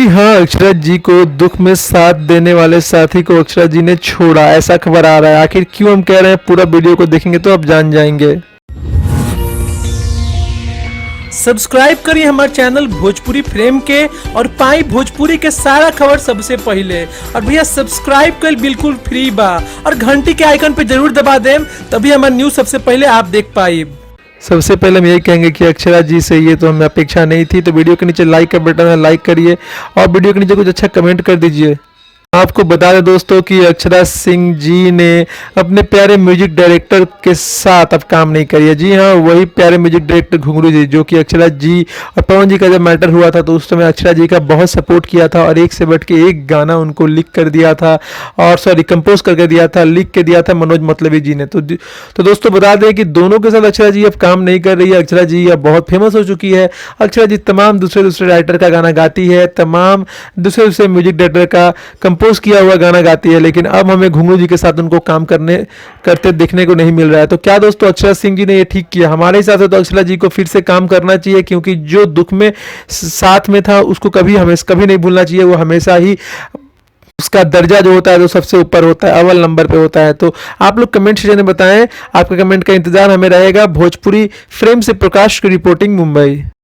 हाँ, अक्षरा जी को दुख में साथ देने वाले साथी को अक्षरा जी ने छोड़ा, ऐसा खबर आ रहा है। आखिर क्यों हम कह रहे हैं, पूरा वीडियो को देखेंगे तो आप जान जाएंगे। सब्सक्राइब करिए हमारे चैनल भोजपुरी फ्रेम के और पाई भोजपुरी के सारा खबर सबसे पहले। और भैया सब्सक्राइब कर बिल्कुल फ्री बा और घंटी के आइकन पे जरूर दबा दें, तभी हमारी न्यूज सबसे पहले आप देख पाए। सबसे पहले हम यही कहेंगे कि अक्षरा जी से ये तो हमें अपेक्षा नहीं थी, तो वीडियो के नीचे लाइक का बटन है, लाइक करिए और वीडियो के नीचे कुछ अच्छा कमेंट कर दीजिए। आपको बता दें दोस्तों कि अक्षरा सिंह जी ने अपने प्यारे म्यूजिक डायरेक्टर के साथ अब काम नहीं करी है। जी हाँ, वही प्यारे म्यूजिक डायरेक्टर घुंगरू जी, जो कि अक्षरा जी और पवन जी का जब मैटर हुआ था तो उस समय अक्षरा जी का बहुत सपोर्ट किया था और एक से बढ़ के एक गाना उनको लिख कर दिया था, और सॉरी कंपोज करके दिया था, लिख के दिया था मनोज मतलबी जी ने। तो दोस्तों बता दें कि दोनों के साथ अक्षरा जी अब काम नहीं कर रही है। अक्षरा जी अब बहुत फेमस हो चुकी है। अक्षरा जी तमाम दूसरे राइटर का गाना गाती है, तमाम दूसरे म्यूजिक डायरेक्टर का कंपोज किया हुआ गाना गाती है, लेकिन अब हमें घुंगरू जी के साथ उनको काम करते देखने को नहीं मिल रहा है। तो क्या दोस्तों अक्षरा सिंह जी ने ये ठीक किया? हमारे हिसाब से तो अक्षरा जी को फिर से काम करना चाहिए, क्योंकि जो दुख में साथ में था उसको कभी नहीं भूलना चाहिए। वो हमेशा ही उसका दर्जा जो होता है तो सबसे ऊपर होता है, अव्वल नंबर पे होता है। तो आप लोग कमेंट सेक्शन में बताएं, आपके कमेंट का इंतजार हमें रहेगा। भोजपुरी फ्रेम से प्रकाश की रिपोर्टिंग, मुंबई।